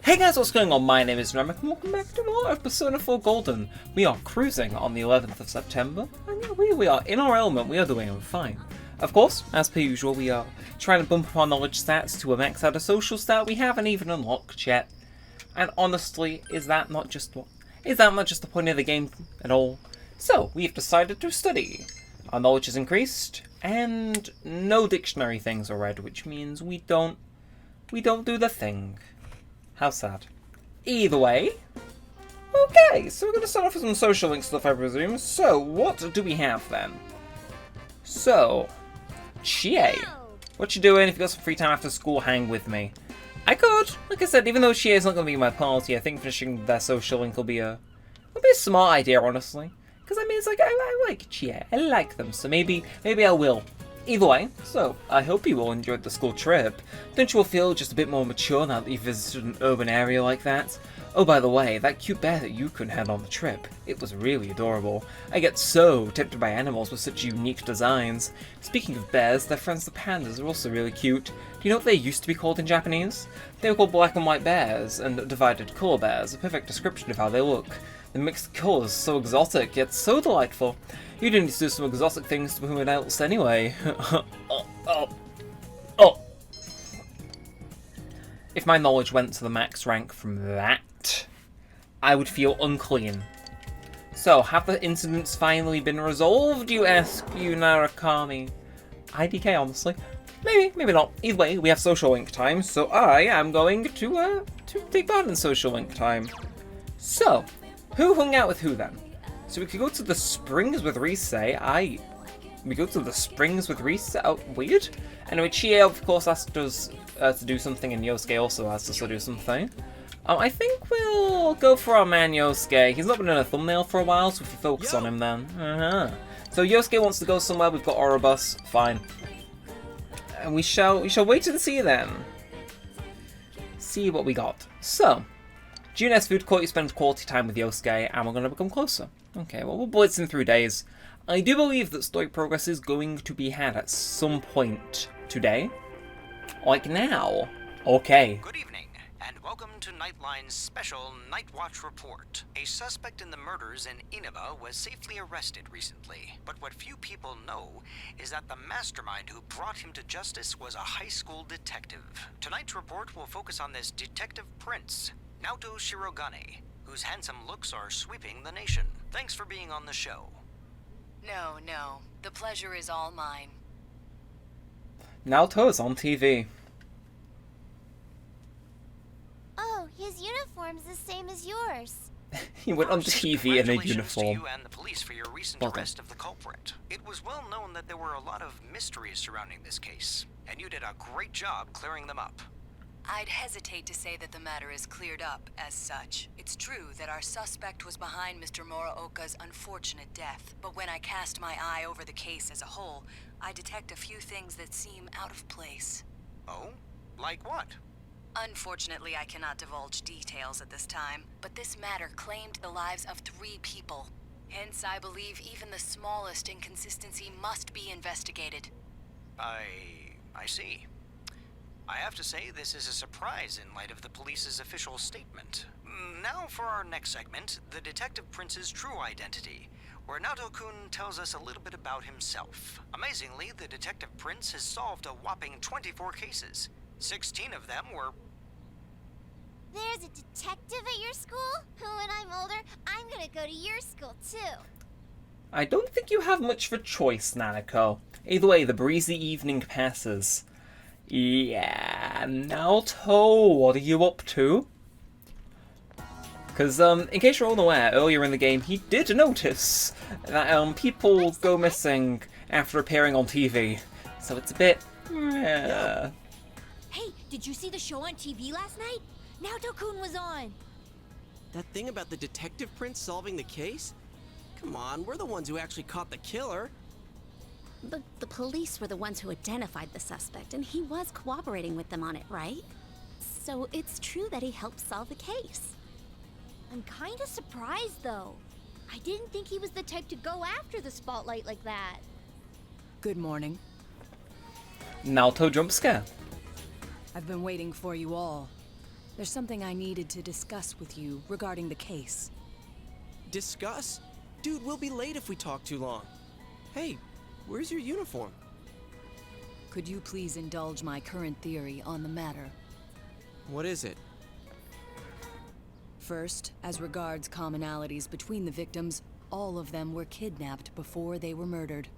Hey guys, what's going on? My name is Neremik and welcome back to more of Persona 4 Golden. We are cruising on the 11th of September, and yeah, we are in our element, we are doing fine. Of course, as per usual, we are trying to bump up our knowledge stats to a max out of social stat we haven't even unlocked yet. And honestly, is that not just the point of the game at all? So, we've decided to study. Our knowledge has increased, and no dictionary things are read, which means we don't do the thing. How sad. Either way. Okay, so we're going to start off with some social link stuff, I presume. So, what do we have then? So, Chie. What you doing? If you got some free time after school, hang with me. I could. Like I said, even though Chie is not going to be my party, I think finishing their social link will be a smart idea, honestly. Because, I mean, it's like, I like Chie. I like them, so maybe I will. Either way, so I hope you all enjoyed the school trip. Don't you all feel just a bit more mature now that you've visited an urban area like that? Oh, by the way, that cute bear that Yukun had on the trip, it was really adorable. I get so tempted by animals with such unique designs. Speaking of bears, their friends the pandas are also really cute. Do you know what they used to be called in Japanese? They were called black and white bears, and divided colour bears, a perfect description of how they look. The mixed colours, so exotic, yet so delightful. You didn't need to do some exotic things to whom else anyway. oh. If my knowledge went to the max rank from that, I would feel unclean. So, have the incidents finally been resolved, you ask, you Narakami? IDK, honestly. Maybe not. Either way, we have social link time, so I am going to take part in social link time. So, who hung out with who then? So we could go to the Springs with Rise. We go to the Springs with Rise. Oh, weird. Anyway, Chie, of course, asked us to do something, and Yosuke also asked us to do something. I think we'll go for our man Yosuke. He's not been in a thumbnail for a while, so if you focus on him then. So Yosuke wants to go somewhere. We've got Orobus. Fine. And we shall wait and see then. See what we got. So, Junes Food Court, you spend quality time with Yosuke, and we're going to become closer. Okay, well, we'll blitz in through days. I do believe that story progress is going to be had at some point today. Like now. Okay. Good evening, and welcome to Nightline's special Night Watch report. A suspect in the murders in Inaba was safely arrested recently, but what few people know is that the mastermind who brought him to justice was a high school detective. Tonight's report will focus on this detective prince, Naoto Shirogane, whose handsome looks are sweeping the nation. Thanks for being on the show. No. The pleasure is all mine. Naoto is on TV. Oh, his uniform's the same as yours. He went on TV in a uniform. To you and the police for your recent arrest of the culprit. It was well known that there were a lot of mysteries surrounding this case, and you did a great job clearing them up. I'd hesitate to say that the matter is cleared up as such. It's true that our suspect was behind Mr. Muraoka's unfortunate death, but when I cast my eye over the case as a whole, I detect a few things that seem out of place. Oh? Like what? Unfortunately, I cannot divulge details at this time, but this matter claimed the lives of 3 people. Hence, I believe even the smallest inconsistency must be investigated. I see. I have to say, this is a surprise in light of the police's official statement. Now for our next segment, the Detective Prince's true identity, where Naoto-kun tells us a little bit about himself. Amazingly, the Detective Prince has solved a whopping 24 cases. 16 of them were... There's a detective at your school? When I'm older, I'm gonna go to your school too. I don't think you have much of a choice, Nanako. Either way, the breezy evening passes. Yeah, Naoto, what are you up to? Because, in case you're all aware, earlier in the game, he did notice that, people go missing after appearing on TV. So it's a bit... Hey, did you see the show on TV last night? Naoto-kun was on. That thing about the detective prince solving the case? Come on, we're the ones who actually caught the killer. But the police were the ones who identified the suspect, and he was cooperating with them on it, right? So it's true that he helped solve the case. I'm kinda surprised, though. I didn't think he was the type to go after the spotlight like that. Good morning. Naoto jump scare. I've been waiting for you all. There's something I needed to discuss with you regarding the case. Discuss? Dude, we'll be late if we talk too long. Hey, where's your uniform? Could you please indulge my current theory on the matter? What is it? First, as regards commonalities between the victims, all of them were kidnapped before they were murdered.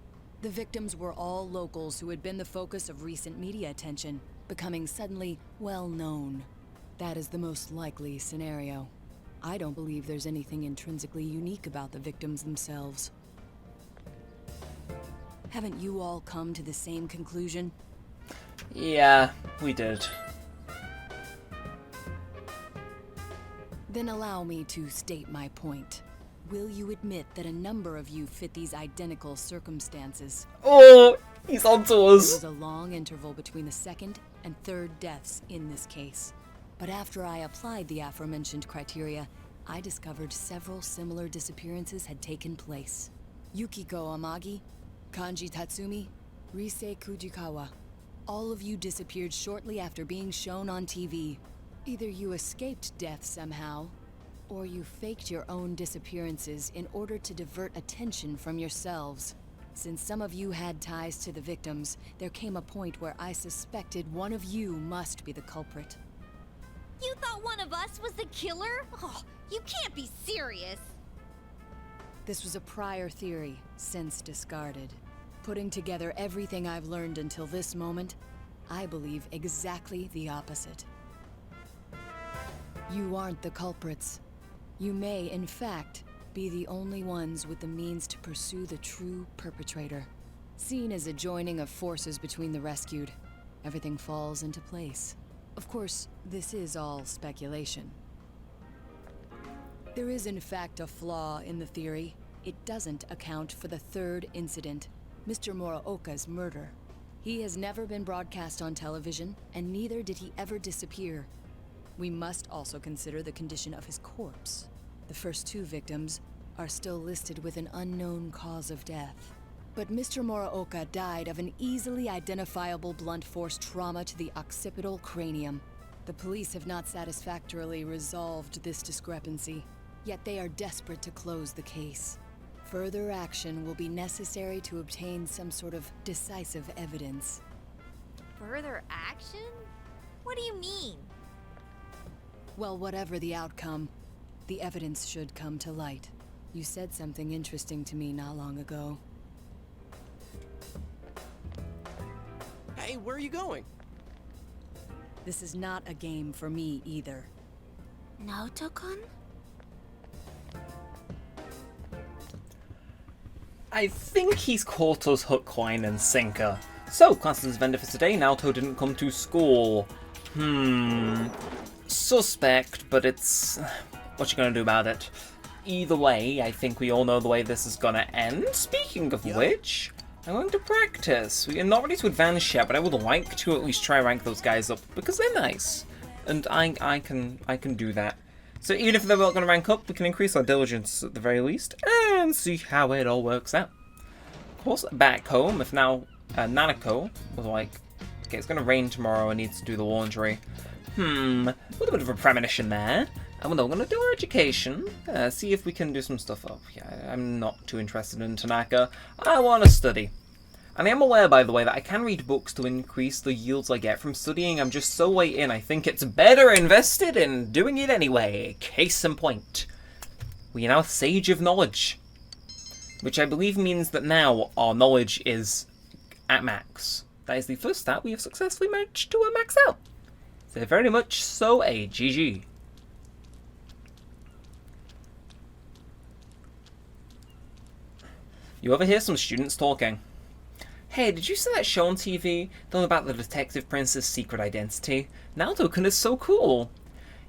The victims were all locals who had been the focus of recent media attention, becoming suddenly well-known. That is the most likely scenario. I don't believe there's anything intrinsically unique about the victims themselves. Haven't you all come to the same conclusion? Yeah, we did. Then allow me to state my point. Will you admit that a number of you fit these identical circumstances? Oh, he's onto There us. was a long interval between the second and third deaths in this case. But after I applied the aforementioned criteria, I discovered several similar disappearances had taken place. Yukiko Amagi, Kanji Tatsumi, Rise Kujikawa. All of you disappeared shortly after being shown on TV. Either you escaped death somehow, or you faked your own disappearances in order to divert attention from yourselves. Since some of you had ties to the victims, there came a point where I suspected one of you must be the culprit. You thought one of us was the killer? Oh, you can't be serious. This was a prior theory, since discarded. Putting together everything I've learned until this moment, I believe exactly the opposite. You aren't the culprits. You may, in fact, be the only ones with the means to pursue the true perpetrator. Seen as a joining of forces between the rescued, everything falls into place. Of course, this is all speculation. There is in fact a flaw in the theory. It doesn't account for the third incident, Mr. Muraoka's murder. He has never been broadcast on television, and neither did he ever disappear. We must also consider the condition of his corpse. The first two victims are still listed with an unknown cause of death. But Mr. Muraoka died of an easily identifiable blunt force trauma to the occipital cranium. The police have not satisfactorily resolved this discrepancy, yet they are desperate to close the case. Further action will be necessary to obtain some sort of decisive evidence. Further action? What do you mean? Well, whatever the outcome, the evidence should come to light. You said something interesting to me not long ago. Hey, where are you going? This is not a game for me either. Naoto-kun? I think he's caught us hook, line, and sinker. So, classes vendor for today, Naoto didn't come to school. Suspect, but it's... what you gonna do about it? Either way, I think we all know the way this is gonna end. Speaking of which, I'm going to practice. We are not ready to advance yet, but I would like to at least try rank those guys up, because they're nice. And I can do that. So even if they're not going to rank up, we can increase our diligence at the very least, and see how it all works out. Of course, back home, if now Nanako was like, okay, it's going to rain tomorrow, I need to do the laundry. A little bit of a premonition there. And we're going to do our education, see if we can do some stuff up. Yeah, I'm not too interested in Tanaka. I want to study. And I am aware, by the way, that I can read books to increase the yields I get from studying. I'm just so late in, I think it's better invested in doing it anyway. Case in point. We are now Sage of Knowledge. Which I believe means that now our knowledge is at max. That is the first stat we have successfully managed to max out. So very much so a GG. You overhear some students talking. Hey, did you see that show on TV? The one about the detective prince's secret identity? Naoto-kun is so cool.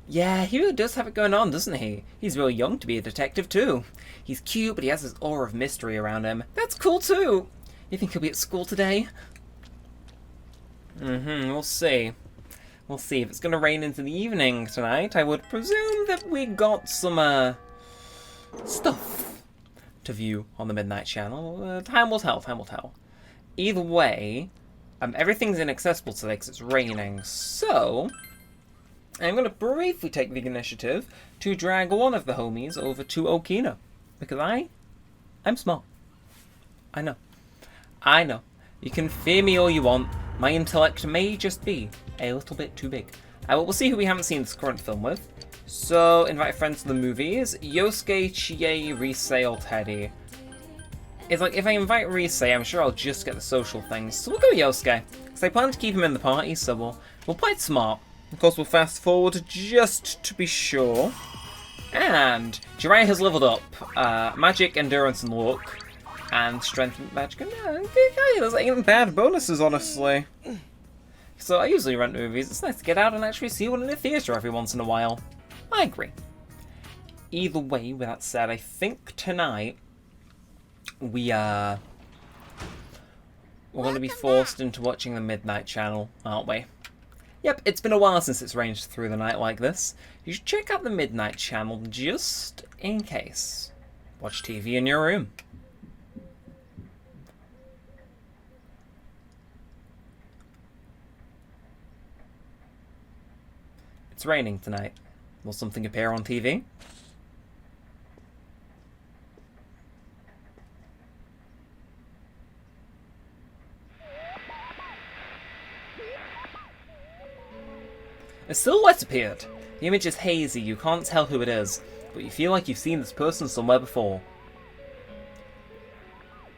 Yeah, he really does have it going on, doesn't he? He's really young to be a detective too. He's cute, but he has this aura of mystery around him. That's cool too. You think he'll be at school today? We'll see. We'll see. If it's going to rain into the evening tonight, I would presume that we got some, stuff to view on the Midnight Channel. Time will tell, time will tell. Either way, everything's inaccessible today because it's raining, so I'm going to briefly take the initiative to drag one of the homies over to Okina. Because I'm smart. I know. You can fear me all you want. My intellect may just be a little bit too big. But we'll see who we haven't seen this current film with. So, invite friends to the movies. Yosuke, Chie, Rise, or Teddy. It's like, if I invite Rise, I'm sure I'll just get the social things. So we'll go Yosuke. Because I plan to keep him in the party, so we'll play it smart. Of course, we'll fast forward just to be sure. And Jiraiya has leveled up magic, endurance, and luck. And strength and magic. No, those ain't bad bonuses, honestly. So I usually rent movies. It's nice to get out and actually see one in a theatre every once in a while. I agree. Either way, with that said, I think tonight we're going to be forced into watching the Midnight Channel, aren't we? Yep, it's been a while since it's ranged through the night like this. You should check out the Midnight Channel just in case. Watch TV in your room. It's raining tonight. Will something appear on TV? A silhouette appeared. The image is hazy, you can't tell who it is, but you feel like you've seen this person somewhere before.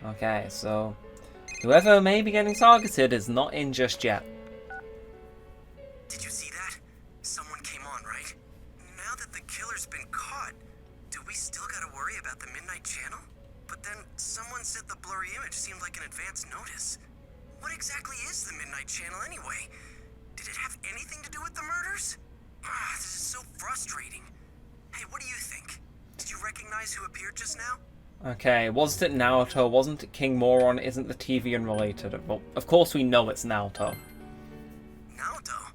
Okay, so whoever may be getting targeted is not in just yet. Did you see that? Someone came on, right? Now that the killer's been caught, do we still gotta worry about the Midnight Channel? But then someone said the blurry image seemed like an advance notice. What exactly is the Midnight Channel anyway? Did it have anything to do with the murders? This is so frustrating. Hey, what do you think? Did you recognize who appeared just now? Okay, wasn't it Naoto? Wasn't it King Moron? Isn't the TV unrelated? Well, of course we know it's Naoto. Naoto?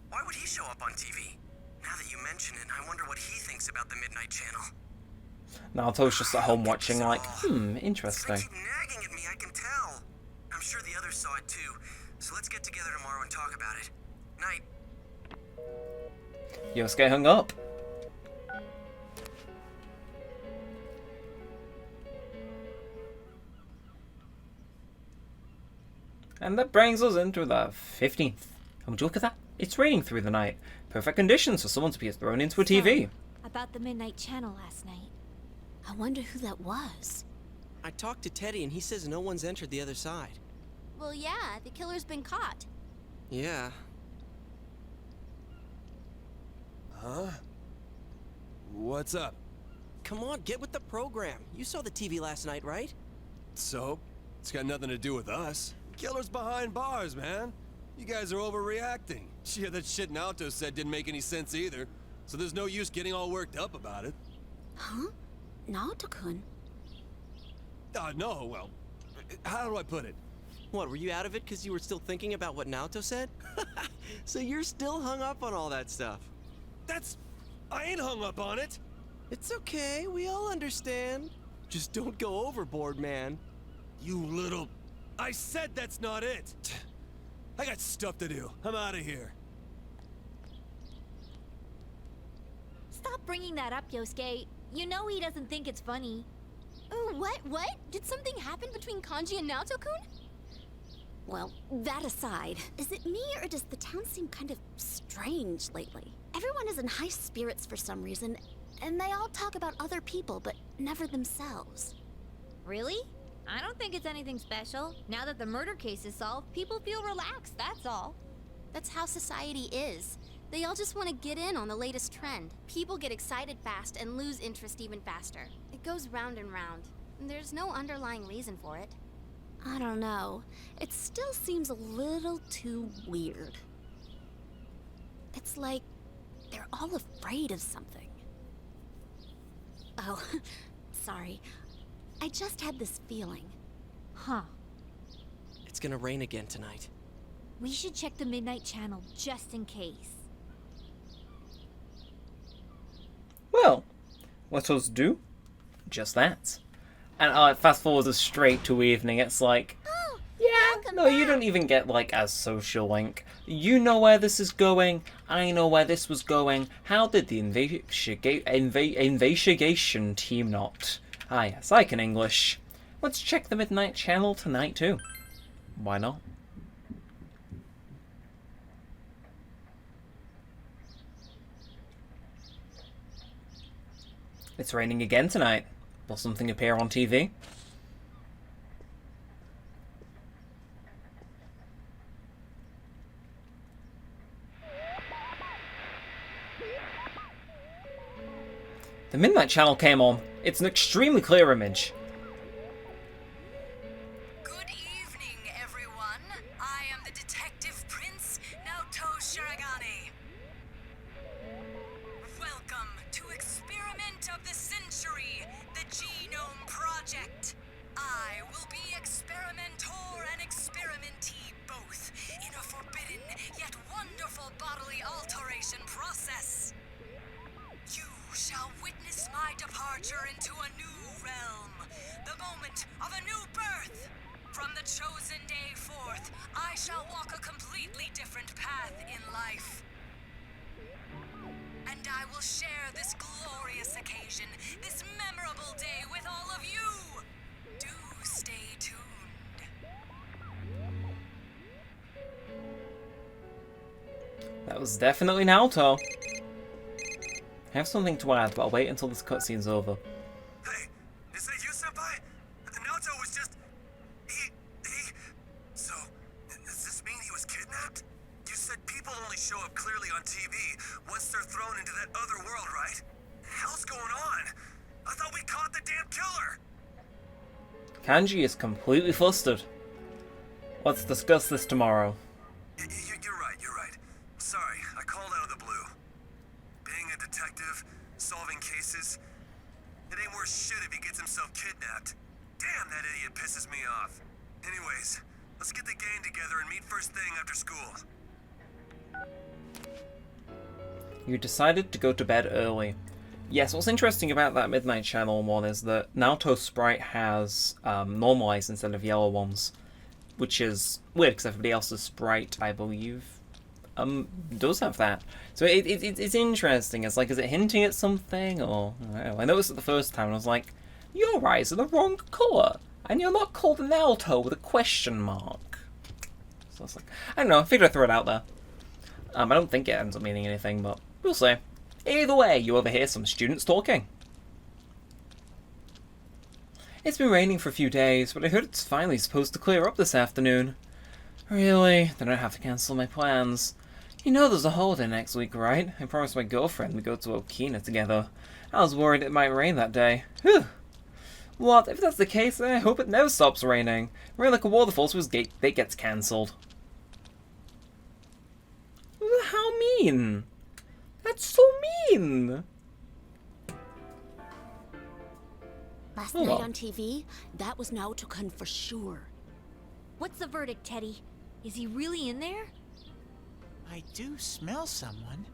Why would he show up on TV? Now that you mention it, I wonder what he thinks about the Midnight Channel. Naoto's just at home watching like, interesting. If they keep nagging at me, I can tell. I'm sure the others saw it too. So let's get together tomorrow and talk about it. Night. Yosuke hung up. And that brings us into the 15th. And would you look at that? It's raining through the night. Perfect conditions for someone to be thrown into a TV. About the Midnight Channel last night. I wonder who that was. I talked to Teddy and he says no one's entered the other side. Well, yeah, the killer's been caught. Yeah. Huh? What's up? Come on, get with the program. You saw the TV last night, right? So? It's got nothing to do with us. Killer's behind bars, man. You guys are overreacting. Yeah, that shit Naoto said didn't make any sense either. So there's no use getting all worked up about it. Huh? Naoto-kun? No, well, how do I put it? What, were you out of it because you were still thinking about what Naoto said? So you're still hung up on all that stuff. I ain't hung up on it. It's okay, we all understand. Just don't go overboard, man. You little... I said that's not it. I got stuff to do. I'm out of here. Stop bringing that up, Yosuke. You know he doesn't think it's funny. Ooh, what? Did something happen between Kanji and Naoto-kun? Well, that aside, is it me or does the town seem kind of strange lately? Everyone is in high spirits for some reason, and they all talk about other people, but never themselves. Really? I don't think it's anything special. Now that the murder case is solved, people feel relaxed, that's all. That's how society is. They all just want to get in on the latest trend. People get excited fast and lose interest even faster. It goes round and round. There's no underlying reason for it. I don't know. It still seems a little too weird. It's like they're all afraid of something. Oh, sorry. I just had this feeling. Huh. It's gonna rain again tonight. We should check the Midnight Channel just in case. Well, let us do just that. And fast forward us straight to evening. It's like, Oh, yeah, no, you don't even get like a social link. You know where this is going. I know where this was going. How did the investigation team not? Ah yes, I can English. Let's check the Midnight Channel tonight too. Why not? It's raining again tonight. Will something appear on TV? The Midnight Channel came on. It's an extremely clear image. Good evening, everyone. I am the Detective Prince, Naoto Shiragane. Welcome to Experiment of the Century, the Genome Project. I will be experimenter and experimentee both in a forbidden yet wonderful bodily alteration process. You shall witness my departure into a new realm, the moment of a new birth. From the chosen day forth, I shall walk a completely different path in life. And I will share this glorious occasion, this memorable day with all of you. Do stay tuned. That was definitely Naoto. I have something to add, but I'll wait until this cutscene's over. Hey, is that you, Senpai? Naoto was just... He... So, does this mean he was kidnapped? You said people only show up clearly on TV once they're thrown into that other world, right? The hell's going on? I thought we caught the damn killer! Kanji is completely flustered. Let's discuss this tomorrow. You're right. Sorry, I called out of the blue. Being a detective, solving cases, it ain't worth shit if he gets himself kidnapped. Damn, that idiot pisses me off. Anyways, let's get the gang together and meet first thing after school. You decided to go to bed early. Yes, what's interesting about that Midnight Channel one is that Naoto's sprite has normal eyes instead of yellow ones, which is weird because everybody else's sprite, I believe, does have that. So it's interesting. It's like, is it hinting at something, or I don't know. I noticed it the first time and I was like, your eyes are the wrong colour, and you're not called Naoto with a question mark. So it's like, I don't know. I figured I'd throw it out there. I don't think it ends up meaning anything, but we'll see. Either way, you overhear some students talking. It's been raining for a few days, but I heard it's finally supposed to clear up this afternoon. Really? Then I have to cancel my plans. You know there's a holiday next week, right? I promised my girlfriend we'd go to Okina together. I was worried it might rain that day. Whew. What? If that's the case, I hope it never stops raining. Rain like a waterfall so his date gets cancelled. How mean? That's so mean! Last night on TV, that was Naoto-kun for sure. What's the verdict, Teddy? Is he really in there? I do smell someone.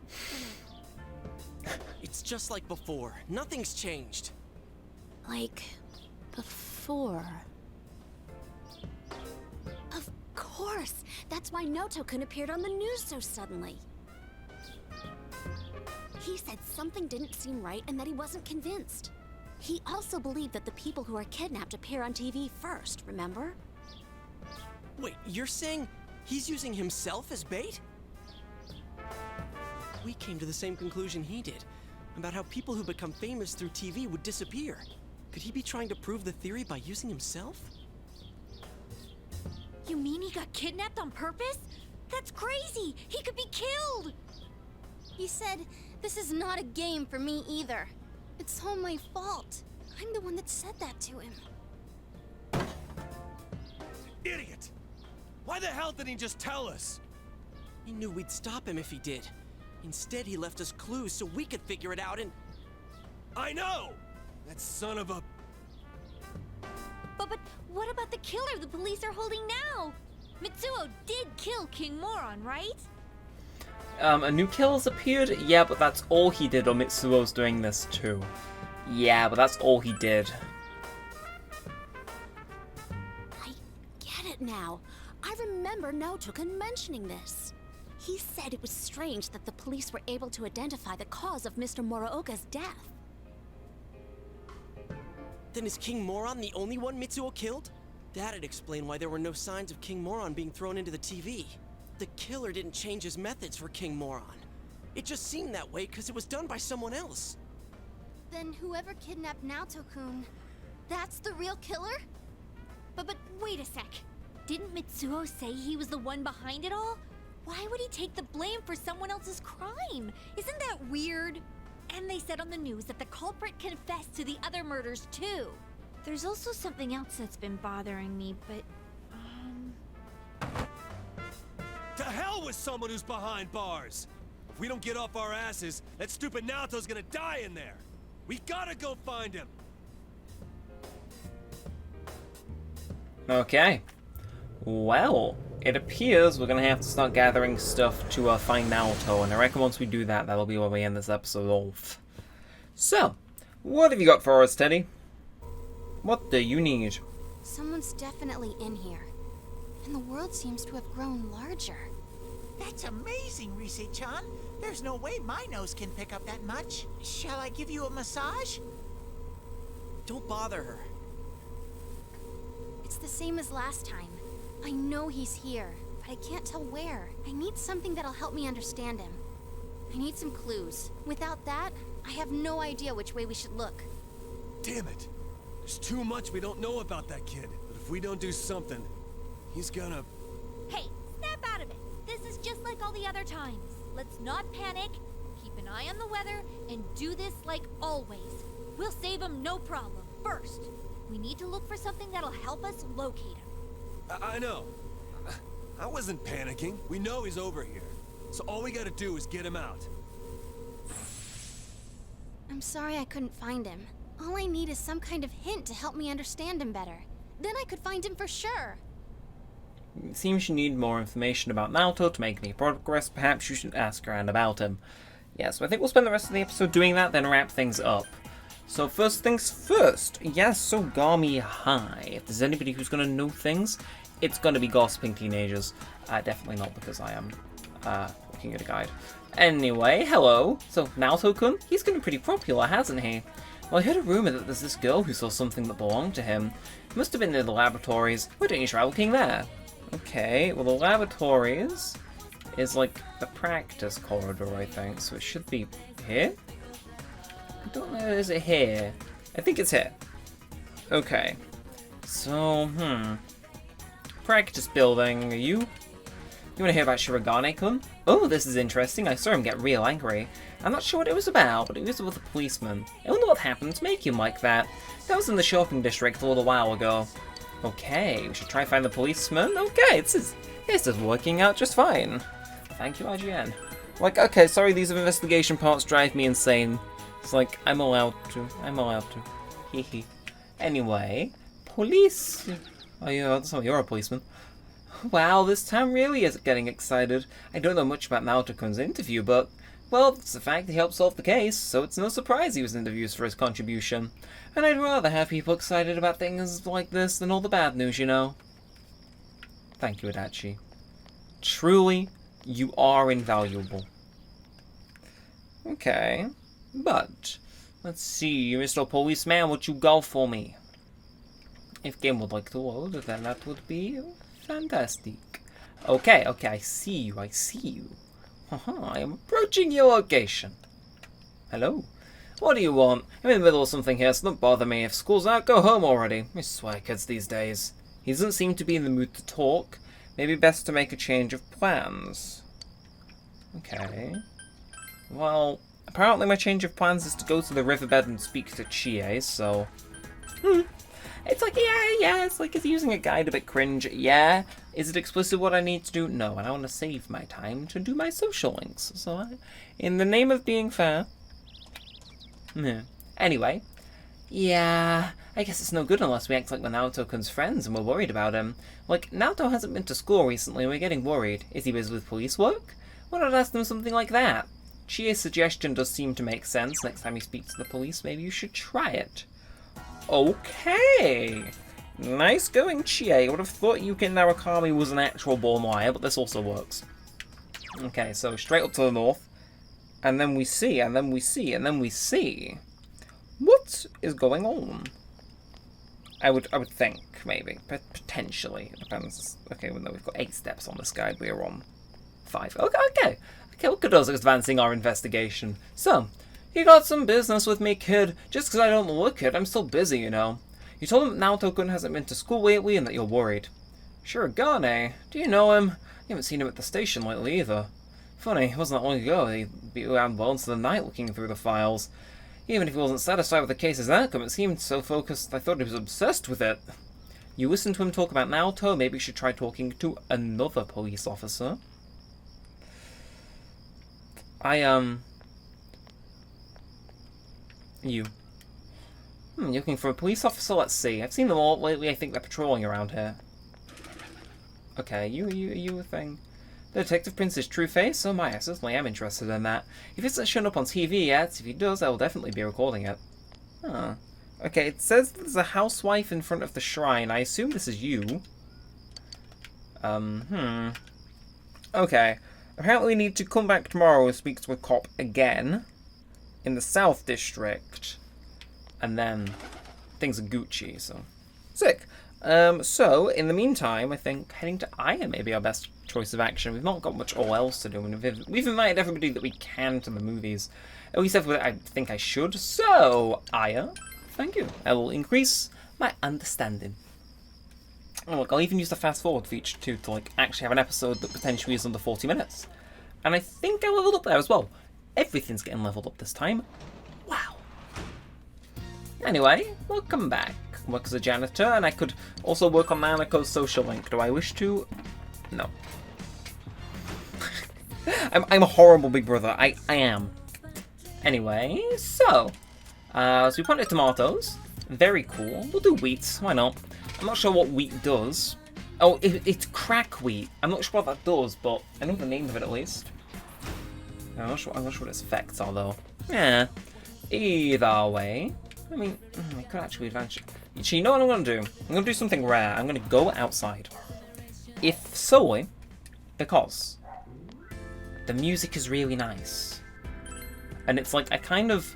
It's just like before. Nothing's changed. Like, before. Of course! That's why Naoto-kun appeared on the news so suddenly. He said something didn't seem right and that he wasn't convinced. He also believed that the people who are kidnapped appear on TV first, remember? Wait, you're saying he's using himself as bait? We came to the same conclusion he did, about how people who become famous through TV would disappear. Could he be trying to prove the theory by using himself? You mean he got kidnapped on purpose? That's crazy! He could be killed! He said, this is not a game for me either. It's all my fault. I'm the one that said that to him. Idiot! Why the hell didn't he just tell us? He knew we'd stop him if he did. Instead, he left us clues so we could figure it out and... I know! That son of a... But what about the killer the police are holding now? Mitsuo did kill King Moron, right? A new killer's appeared? Yeah, but that's all he did, or Mitsuo's doing this too. Yeah, but that's all he did. I get it now. I remember Naoto-kun mentioning this. He said it was strange that the police were able to identify the cause of Mr. Muraoka's death. Then is King Moron the only one Mitsuo killed? That'd explain why there were no signs of King Moron being thrown into the TV. The killer didn't change his methods for King Moron. It just seemed that way because it was done by someone else. Then whoever kidnapped Naoto-kun, that's the real killer? But wait a sec. Didn't Mitsuo say he was the one behind it all? Why would he take the blame for someone else's crime? Isn't that weird? And they said on the news that the culprit confessed to the other murders too. There's also something else that's been bothering me, but To hell with someone who's behind bars! If we don't get off our asses, that stupid Naoto's gonna die in there! We gotta go find him! Okay. Well, it appears we're gonna have to start gathering stuff to find Naoto, and I reckon once we do that, that'll be where we end this episode off. So, what have you got for us, Teddy? What do you need? Someone's definitely in here. And the world seems to have grown larger. That's amazing, Rise-chan. There's no way my nose can pick up that much. Shall I give you a massage? Don't bother her. It's the same as last time. I know he's here, but I can't tell where. I need something that'll help me understand him. I need some clues. Without that, I have no idea which way we should look. Damn it! There's too much we don't know about that kid. But if we don't do something, he's gonna... hey, snap out of it. This is just like all the other times. Let's not panic, keep an eye on the weather, and do this like always. We'll save him no problem. First, we need to look for something that'll help us locate him. I know. I wasn't panicking. We know he's over here. So all we gotta do is get him out. I'm sorry I couldn't find him. All I need is some kind of hint to help me understand him better. Then I could find him for sure. It seems you need more information about Naoto to make any progress. Perhaps you should ask around about him. Yeah, so I think we'll spend the rest of the episode doing that, then wrap things up. So first things first, Yasogami High. If there's anybody who's going to know things, it's going to be gossiping teenagers. Definitely not because I am looking at a guide. Anyway, hello. So Naoto-kun, he's getting pretty popular, hasn't he? Well, I heard a rumour that there's this girl who saw something that belonged to him. It must have been near the laboratories. Why don't you try looking there? Okay, well the laboratories is like the practice corridor, I think, so it should be here? I don't know, is it here? I think it's here. Okay. So, practice building, you want to hear about Shirogane-kun? Oh, this is interesting, I saw him get real angry. I'm not sure what it was about, but it was with a policeman. I wonder what happened to make him like that. That was in the shopping district a little while ago. Okay, we should try and find the policeman. Okay, this is working out just fine. Thank you, IGN. Like, okay, sorry, these investigation parts drive me insane. It's like, I'm allowed to. Hehe. Anyway, police. Oh yeah, that's not, you're a policeman. Wow, this town really is getting excited. I don't know much about Naoto-kun's interview, but, well, it's the fact that he helped solve the case, so it's no surprise he was interviewed for his contribution. And I'd rather have people excited about things like this than all the bad news, you know. Thank you, Adachi. Truly, you are invaluable. Okay, but, let's see, Mr. Policeman, what you got for me? If Game would like to load, then that would be fantastic. Okay, I see you. I am approaching your location. Hello? What do you want? I'm in the middle of something here, so don't bother me. If school's out, go home already. I swear kids these days. He doesn't seem to be in the mood to talk. Maybe best to make a change of plans. Okay. Well, apparently my change of plans is to go to the riverbed and speak to Chie, so... It's like, yeah, it's like, is he using a guide a bit cringe? Yeah. Is it explicit what I need to do? No, and I want to save my time to do my social links. So, in the name of being fair... Anyway, yeah, I guess it's no good unless we act like we're Naoto-kun's friends and we're worried about him. Like, Naoto hasn't been to school recently and we're getting worried. Is he busy with police work? Why not ask them something like that? Chie's suggestion does seem to make sense. Next time you speak to the police, maybe you should try it. Okay! Nice going, Chie. I would have thought Yuki Narukami was an actual born liar, but this also works. Okay, so straight up to the north. And then we see, and then we see, and then we see. What is going on? I would think, maybe. Potentially. It depends. Okay, well, no, we've got 8 steps on this guide. We're on 5. Okay, look at us advancing our investigation. So, you got some business with me, kid. Just because I don't look it, I'm still busy, you know. You told him Naoto-kun hasn't been to school lately and that you're worried. Sure, gone, eh? Do you know him? You haven't seen him at the station lately either. Funny, it wasn't that long ago. He'd be around well into the night looking through the files. Even if he wasn't satisfied with the case's outcome, it seemed so focused I thought he was obsessed with it. You listened to him talk about Naoto, maybe you should try talking to another police officer. You. You're looking for a police officer? Let's see. I've seen them all lately. I think they're patrolling around here. Okay, you a thing. The Detective Prince's true face? Oh my, I certainly am interested in that. If it's not shown up on TV yet, if he does, I will definitely be recording it. Huh. Okay, it says there's a housewife in front of the shrine. I assume this is you. Okay. Apparently we need to come back tomorrow and speak to a cop again. In the South District. And then things are Gucci, so. Sick. So, in the meantime, I think heading to Aya may be our best choice of action. We've not got much all else to do. We've invited everybody that we can to the movies. At least I think I should. So, Aya, thank you. I will increase my understanding. Oh, look, I'll even use the fast forward feature too to actually have an episode that potentially is under 40 minutes. And I think I leveled up there as well. Everything's getting leveled up this time. Wow. Anyway, welcome back. Work as a janitor, and I could also work on Nanako's social link. Do I wish to? No. I'm a horrible big brother. I am. Anyway, so we planted tomatoes. Very cool. We'll do wheat. Why not? I'm not sure what wheat does. Oh, it's crack wheat. I'm not sure what that does, but I know the name of it at least. I'm not sure what its effects are, though. Yeah. Either way. I mean, I could actually advance. So you know what I'm going to do? I'm going to do something rare. I'm going to go outside. If solely because the music is really nice. And it's like, I kind of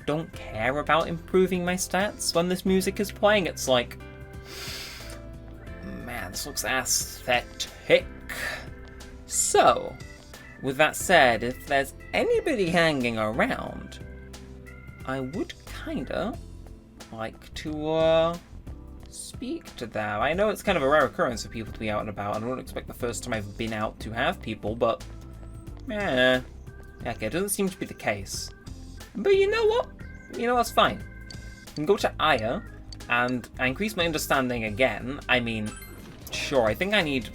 don't care about improving my stats when this music is playing. It's like, man, this looks aesthetic. So, with that said, if there's anybody hanging around, I would kinda like to speak to them. I know it's kind of a rare occurrence for people to be out and about, and I don't expect the first time I've been out to have people, but okay, it doesn't seem to be the case. But you know what? You know what's fine. I can go to Aya, and I increase my understanding again. I mean, sure, I think I need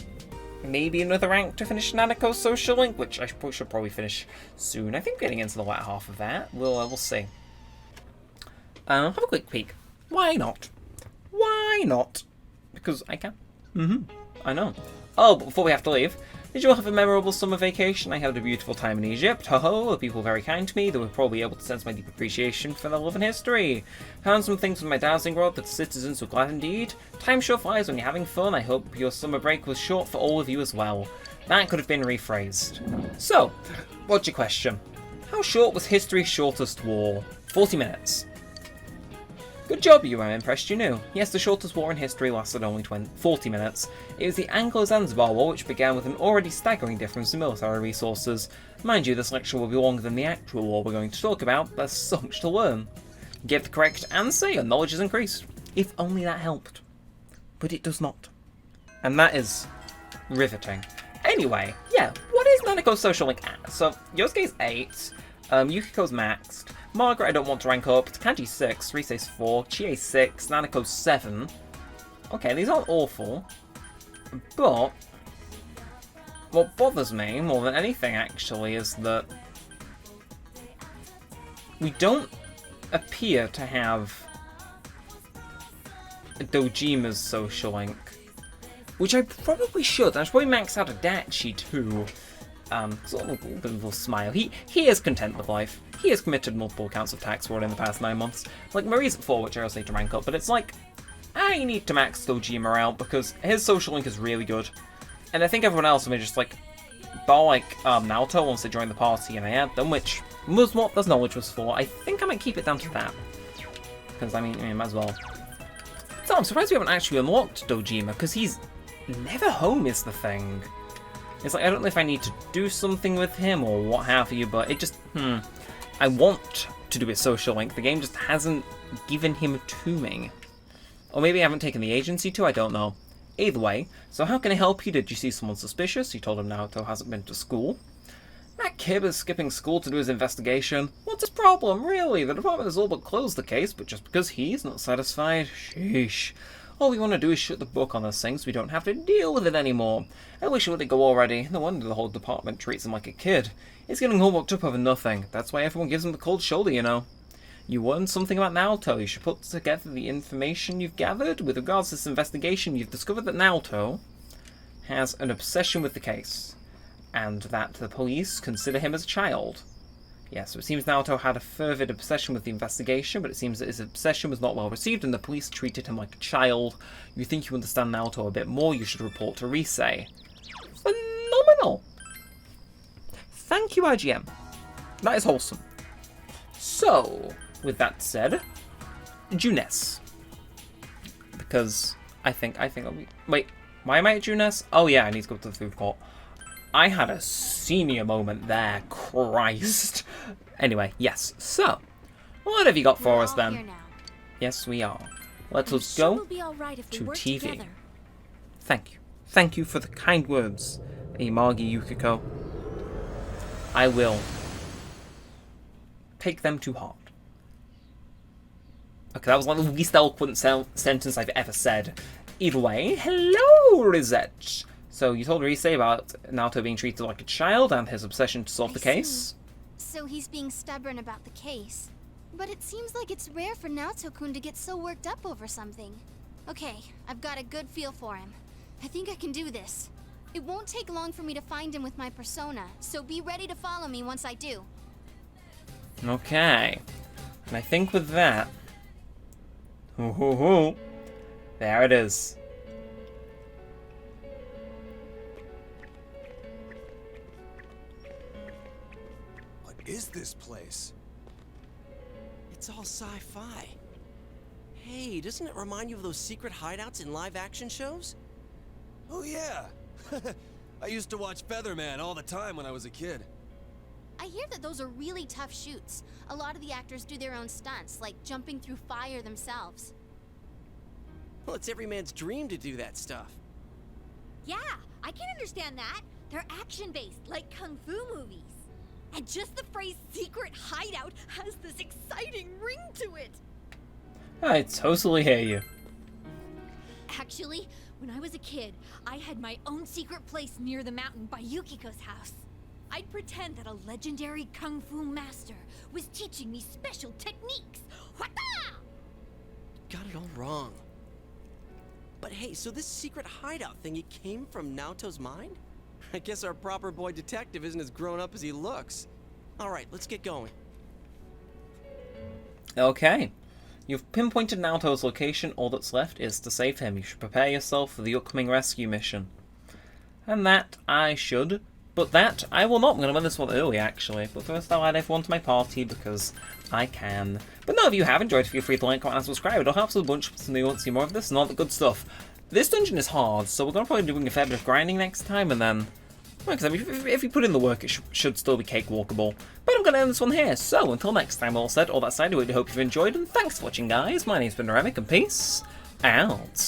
maybe another rank to finish Nanako's social link, which I should probably finish soon. I think getting into the latter half of that. We'll see. Have a quick peek. Why not? Why not? Because I can. I know. Oh, but before we have to leave, did you all have a memorable summer vacation? I had a beautiful time in Egypt. Ho-ho, the people were very kind to me. They were probably able to sense my deep appreciation for their love and history. Found some things with my dowsing rod that the citizens were glad indeed. Time sure flies when you're having fun. I hope your summer break was short for all of you as well. That could have been rephrased. So, what's your question? How short was history's shortest war? 40 minutes. Good job, you. I'm impressed you knew. Yes, the shortest war in history lasted only 40 minutes. It was the Anglo-Zanzibar War, which began with an already staggering difference in military resources. Mind you, this lecture will be longer than the actual war we're going to talk about. There's so much to learn. Give the correct answer, your knowledge has increased. If only that helped. But it does not. And that is riveting. Anyway, yeah, what is Nanako's social link at? So, Yosuke's 8, Yukiko's maxed. Margaret I don't want to rank up. Takanji's 6, Risei's 4, Chie's 6, Nanako's 7. Okay, these aren't awful. But what bothers me more than anything actually is that we don't appear to have Dojima's social link. Which I probably should. I should probably max out Adachi too. Sort of a little smile. He is content with life. He has committed multiple counts of tax fraud in the past 9 months. Like, Marie's at 4, which I also need to rank up, but it's like, I need to max Dojima out because his social link is really good. And I think everyone else may just like, bar like Naoto once they joined the party and I had them, which was what this knowledge was for. I think I might keep it down to that. Because, I mean, might as well. So I'm surprised we haven't actually unlocked Dojima, because he's never home is the thing. It's like, I don't know if I need to do something with him or what have you, but it just, I want to do a social link. The game just hasn't given him to me. Or maybe I haven't taken the agency to, I don't know. Either way, so how can I help you? Did you see someone suspicious? You told him Naoto hasn't been to school. That kid is skipping school to do his investigation. What's his problem, really? The department has all but closed the case, but just because he's not satisfied? Sheesh. All we want to do is shut the book on this thing so we don't have to deal with it anymore. I wish it would go already. No wonder the whole department treats him like a kid. He's getting all worked up over nothing. That's why everyone gives him the cold shoulder, you know. You learned something about Naoto. You should put together the information you've gathered. With regards to this investigation, you've discovered that Naoto has an obsession with the case, and that the police consider him as a child. Yeah, so it seems Naoto had a fervid obsession with the investigation, but it seems that his obsession was not well received and the police treated him like a child. You think you understand Naoto a bit more, you should report to Risei. Phenomenal! Thank you, IGM. That is wholesome. So, with that said, Junes. Because I think I'll be... Wait, why am I at Junes? Oh yeah, I need to go to the food court. I had a senior moment there, Christ. Anyway, yes, so, what have you got for us then? Yes, we are. Let us go to TV. Together. Thank you. Thank you for the kind words, Imagi Yukiko. I will take them to heart. Okay, that was like the least eloquent sentence I've ever said. Either way, hello, Rosette. So you told Risei about Naoto being treated like a child and his obsession to solve the case? So he's being stubborn about the case. But it seems like it's rare for Naoto-kun to get so worked up over something. Okay, I've got a good feel for him. I think I can do this. It won't take long for me to find him with my persona, so be ready to follow me once I do. Okay. And I think with that... There it is. Is this place? It's all sci-fi. Hey, doesn't it remind you of those secret hideouts in live-action shows? Oh yeah! I used to watch Featherman all the time when I was a kid. I hear that those are really tough shoots. A lot of the actors do their own stunts, like jumping through fire themselves. Well, it's every man's dream to do that stuff. Yeah, I can understand that. They're action-based, like kung fu movies. And just the phrase secret hideout has this exciting ring to it. I totally hear you. Actually, when I was a kid, I had my own secret place near the mountain by Yukiko's house. I'd pretend that a legendary kung fu master was teaching me special techniques. Wata! Got it all wrong. But hey, so this secret hideout thing, it came from Naoto's mind? I guess our proper boy detective isn't as grown up as he looks. Alright, let's get going. Okay. You've pinpointed Naoto's location. All that's left is to save him. You should prepare yourself for the upcoming rescue mission. And that I should. But that I will not. I'm going to win this one early, actually. But first I'll add everyone to my party because I can. But no, if you have enjoyed, feel free to like, comment, and subscribe. It'll help us a bunch if you want to see more of this and all the good stuff. This dungeon is hard, so we're going to probably be doing a fair bit of grinding next time, and then... Well, because I mean, if you put in the work, it should still be cakewalkable. But I'm going to end this one here, so until next time, all said, all that said, I really hope you've enjoyed, and thanks for watching, guys. My name's been Neremik, and peace out.